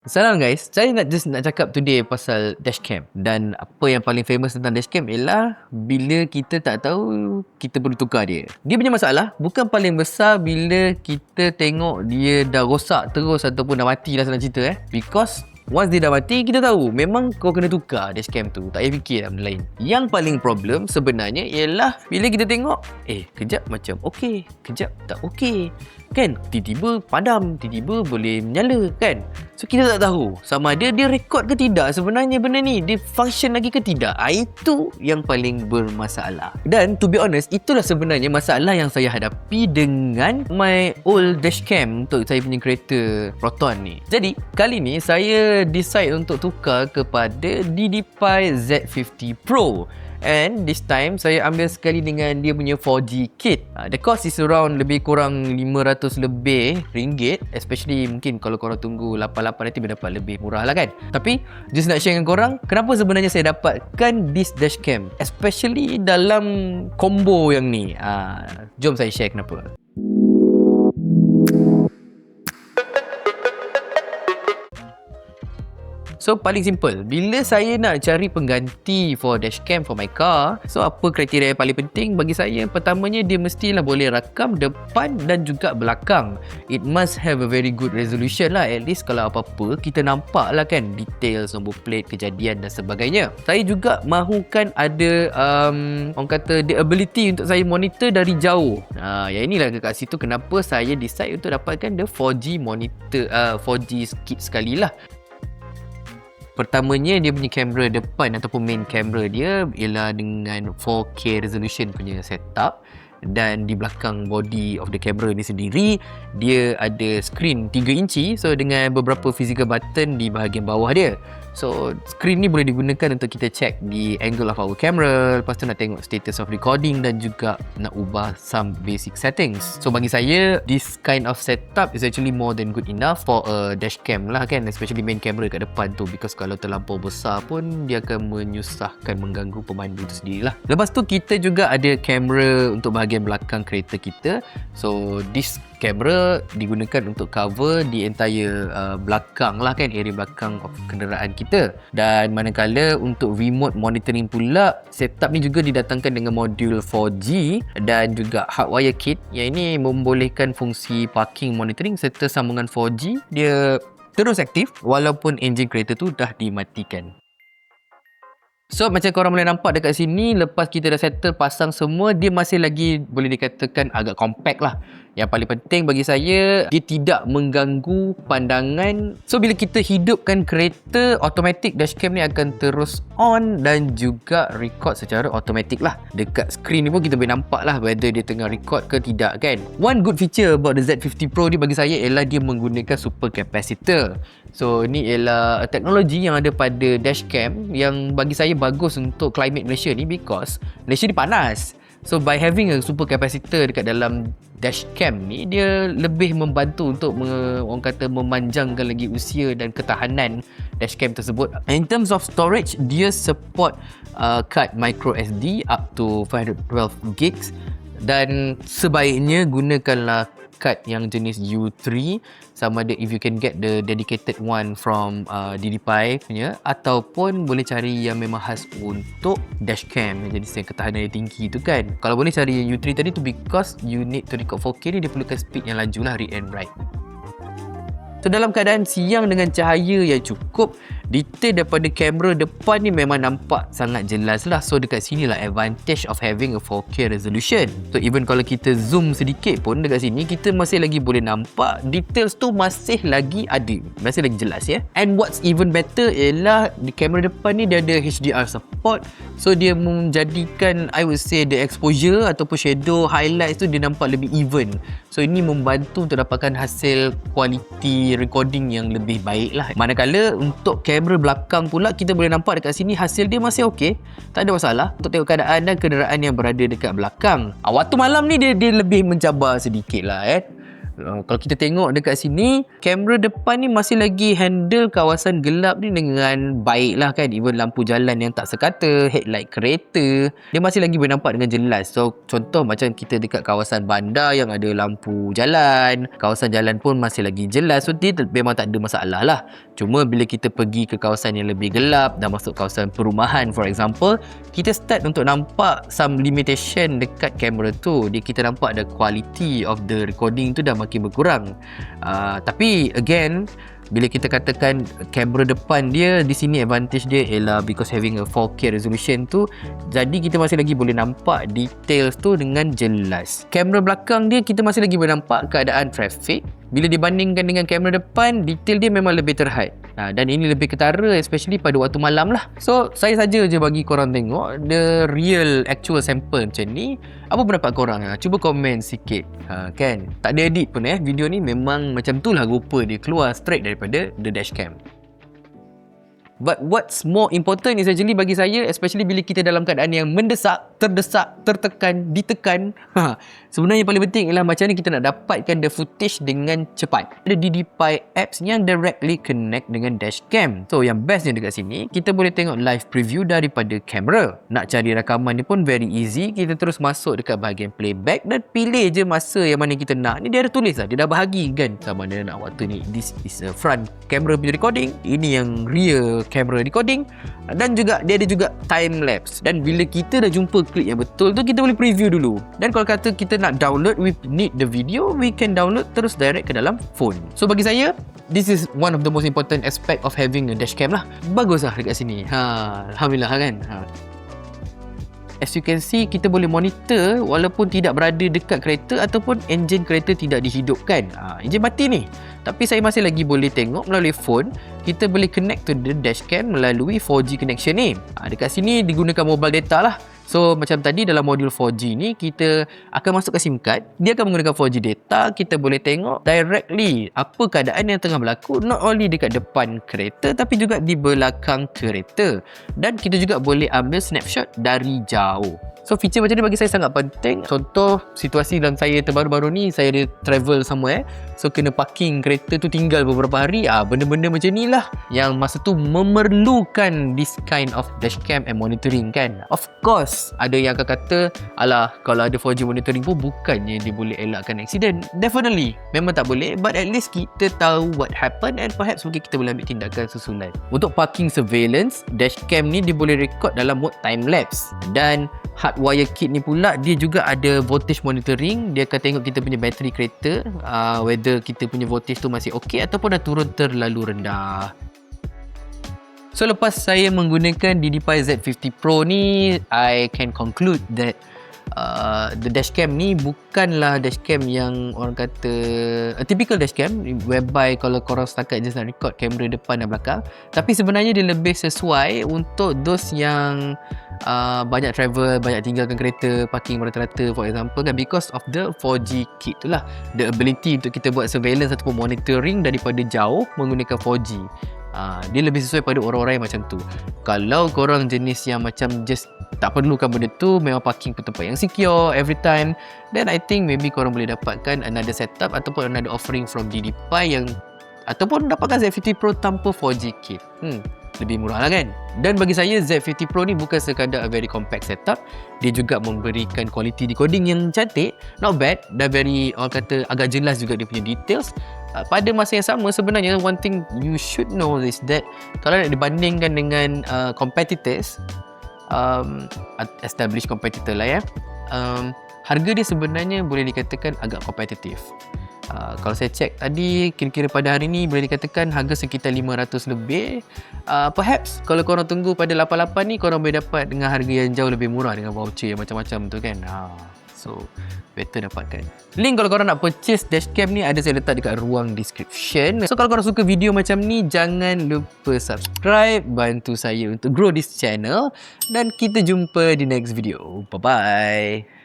Salam guys, saya nak cakap today pasal dashcam. Dan apa yang paling famous tentang dashcam ialah bila kita tak tahu, kita perlu tukar dia. Dia punya masalah bukan paling besar bila kita tengok dia dah rosak terus ataupun dah mati lah senang cerita Because once dia dah mati, kita tahu memang kau kena tukar dashcam tu. Tak payah fikir lah benda lain. Yang paling problem sebenarnya ialah bila kita tengok, kejap macam okey, kejap tak okey. Kan? Tiba-tiba padam, tiba-tiba boleh menyala kan? So kita tak tahu sama ada dia rekod ke tidak sebenarnya benda ni. Dia function lagi ke tidak. Itu yang paling bermasalah. Dan to be honest, itulah sebenarnya masalah yang saya hadapi dengan my old dashcam untuk saya punya kereta Proton ni. Jadi, kali ni saya decide untuk tukar kepada DDPi Z50 Pro. And this time saya ambil sekali dengan dia punya 4G kit. The cost is around lebih kurang 500 lebih ringgit. Especially mungkin kalau korang tunggu 88 nanti dapat lebih murah lah kan. Tapi just nak share dengan korang kenapa sebenarnya saya dapatkan this dashcam, especially dalam combo yang ni. Jom saya share kenapa. So paling simple, bila saya nak cari pengganti for dashcam for my car, so apa kriteria yang paling penting bagi saya? Pertamanya, dia mestilah boleh rakam depan dan juga belakang. It must have a very good resolution lah. At least kalau apa-apa kita nampak lah kan details, nombor plate, kejadian dan sebagainya. Saya juga mahukan ada orang kata the ability untuk saya monitor dari jauh. Yang inilah kat situ kenapa saya decide untuk dapatkan the 4G monitor, 4G kit sekali lah. Pertamanya, dia punya kamera depan ataupun main kamera dia ialah dengan 4K resolution punya setup. Dan di belakang body of the camera ni sendiri, dia ada screen 3 inci. So dengan beberapa physical button di bahagian bawah dia. So screen ni boleh digunakan untuk kita check the angle of our camera. Lepas tu nak tengok status of recording dan juga nak ubah some basic settings. So bagi saya, this kind of setup is actually more than good enough for a dashcam lah kan. Especially main camera kat depan tu. Because kalau terlampau besar pun dia akan menyusahkan, mengganggu pemandu tu sendirilah. Lepas tu kita juga ada kamera untuk bahagian belakang kereta kita. So this kamera digunakan untuk cover the entire belakang lah kan, area belakang of kenderaan kita. Dan manakala untuk remote monitoring pula, setup ni juga didatangkan dengan modul 4G dan juga hardwire kit. Yang ini membolehkan fungsi parking monitoring serta sambungan 4G dia terus aktif walaupun enjin kereta tu dah dimatikan. So macam korang boleh nampak dekat sini, lepas kita dah settle pasang semua, dia masih lagi boleh dikatakan agak compact lah. Yang paling penting bagi saya, dia tidak mengganggu pandangan. So bila kita hidupkan kereta, automatic dashcam ni akan terus on dan juga record secara automatic lah. Dekat screen ni pun kita boleh nampak lah whether dia tengah record ke tidak kan. One good feature about the Z50 Pro ni bagi saya ialah dia menggunakan super capacitor. So ni ialah teknologi yang ada pada dashcam yang bagi saya bagus untuk climate Malaysia ni, because Malaysia ni panas. So by having a super capacitor dekat dalam dashcam ni, dia lebih membantu untuk orang kata memanjangkan lagi usia dan ketahanan dashcam tersebut. In terms of storage, dia support card micro SD up to 512 gigs dan sebaiknya gunakanlah card yang jenis U3, sama ada if you can get the dedicated one from DDPi punya, ataupun boleh cari yang memang khas untuk dashcam yang jenis yang ketahanan yang tinggi tu kan. Kalau boleh cari yang U3 tadi tu, because you need to record 4K ni, dia perlukan speed yang laju lah, read and write. So dalam keadaan siang dengan cahaya yang cukup, detail daripada kamera depan ni memang nampak sangat jelas lah. So dekat sini lah advantage of having a 4K resolution. So even kalau kita zoom sedikit pun dekat sini, kita masih lagi boleh nampak details tu masih lagi ada, masih lagi jelas And what's even better ialah di kamera depan ni dia ada HDR support. So dia menjadikan, I would say, the exposure ataupun shadow highlights tu dia nampak lebih even. So ini membantu untuk dapatkan hasil kualiti recording yang lebih baik lah. Manakala untuk kamera belakang pula, kita boleh nampak dekat sini hasil dia masih okey, tak ada masalah untuk tengok keadaan dan kenderaan yang berada dekat belakang. Waktu malam ni dia lebih mencabar sedikit lah Kalau kita tengok dekat sini, kamera depan ni masih lagi handle kawasan gelap ni dengan baik lah kan. Even lampu jalan yang tak sekata, headlight kereta, dia masih lagi boleh nampak dengan jelas. So contoh macam kita dekat kawasan bandar yang ada lampu jalan, kawasan jalan pun masih lagi jelas. So dia memang tak ada masalah lah. Cuma bila kita pergi ke kawasan yang lebih gelap dan masuk kawasan perumahan for example, kita start untuk nampak some limitation dekat kamera tu. Kita nampak the quality of the recording tu dah makin berkurang. Tapi again, bila kita katakan kamera depan dia, di sini advantage dia ialah because having a 4K resolution tu, jadi kita masih lagi boleh nampak details tu dengan jelas. Kamera belakang dia, kita masih lagi boleh nampak keadaan traffic. Bila dibandingkan dengan kamera depan, detail dia memang lebih terhad. Dan ini lebih ketara especially pada waktu malam lah. So saya saja je bagi korang tengok the real actual sample macam ni. Apa pendapat korang? Cuba komen sikit. Kan? Tak ada edit pun video ni memang macam tu lah rupa dia, keluar straight daripada the dashcam. But what's more important is actually bagi saya, especially bila kita dalam keadaan yang mendesak, terdesak, tertekan, ditekan, sebenarnya yang paling penting ialah macam ni kita nak dapatkan the footage dengan cepat. Ada DDPi apps yang directly connect dengan dashcam. So yang bestnya dekat sini, kita boleh tengok live preview daripada kamera. Nak cari rakaman ni pun very easy. Kita terus masuk dekat bahagian playback dan pilih je masa yang mana kita nak. Ni dia ada tulis lah, dia dah bahagi kan, sama ada nak waktu ni this is a front camera video recording, ini yang rear camera recording, dan juga dia ada juga time lapse. Dan bila kita dah jumpa klip yang betul tu, kita boleh preview dulu. Dan kalau kata kita nak download, we need the video, we can download terus direct ke dalam phone. So bagi saya, this is one of the most important aspect of having a dashcam lah. Bagus lah dekat sini. Alhamdulillah kan. As you can see, kita boleh monitor walaupun tidak berada dekat kereta ataupun enjin kereta tidak dihidupkan. Enjin mati ni. Tapi saya masih lagi boleh tengok melalui phone. Kita boleh connect to the dashcam melalui 4G connection ni. Dekat sini digunakan mobile data lah. So macam tadi dalam modul 4G ni, kita akan masukkan SIM card. Dia akan menggunakan 4G data. Kita boleh tengok directly apa keadaan yang tengah berlaku, not only dekat depan kereta tapi juga di belakang kereta. Dan kita juga boleh ambil snapshot dari jauh. So feature macam ni bagi saya sangat penting. Contoh situasi dalam saya terbaru-baru ni, saya ada travel somewhere, so kena parking kereta tu tinggal beberapa hari. Benda-benda macam ni lah yang masa tu memerlukan this kind of dashcam and monitoring kan. Of course ada yang akan kata, alah kalau ada 4G monitoring pun bukannya dia boleh elakkan accident. Definitely memang tak boleh, but at least kita tahu what happened and perhaps mungkin kita boleh ambil tindakan susulan. Untuk parking surveillance, dashcam ni dia boleh record dalam mode time lapse. Dan hardwire kit ni pula, dia juga ada voltage monitoring. Dia akan tengok kita punya bateri kereta, whether kita punya voltage tu masih okey ataupun dah turun terlalu rendah. So lepas saya menggunakan DDPi Z50 Pro ni, I can conclude that the dashcam ni bukanlah dashcam yang orang kata a typical dashcam whereby kalau korang setakat just nak record kamera depan dan belakang. Tapi sebenarnya dia lebih sesuai untuk those yang banyak travel, banyak tinggalkan kereta, parking rata-rata for example kan, because of the 4G kit tu lah, the ability untuk kita buat surveillance ataupun monitoring daripada jauh menggunakan 4G. Dia lebih sesuai pada orang-orang yang macam tu. Kalau korang jenis yang macam just tak perlukan benda tu, memang parking ke tempat yang secure every time, then I think maybe korang boleh dapatkan another setup ataupun another offering from DDPi yang, ataupun dapatkan Z50 Pro tanpa 4G kit. Lebih murah lah kan. Dan bagi saya Z50 Pro ni bukan sekadar a very compact setup, dia juga memberikan quality decoding yang cantik, not bad, dan very, orang kata agak jelas juga dia punya details. Pada masa yang sama sebenarnya, one thing you should know is that kalau nak dibandingkan dengan competitors, established competitor lah ya, harga dia sebenarnya boleh dikatakan agak kompetitif. Kalau saya cek tadi, kira-kira pada hari ni boleh dikatakan harga sekitar 500 lebih. Perhaps kalau korang tunggu pada 88 ni, korang boleh dapat dengan harga yang jauh lebih murah dengan voucher yang macam-macam tu kan. So better dapatkan. Link kalau korang nak purchase dashcam ni ada saya letak dekat ruang description. So kalau korang suka video macam ni, jangan lupa subscribe, bantu saya untuk grow this channel, dan kita jumpa di next video. Bye bye.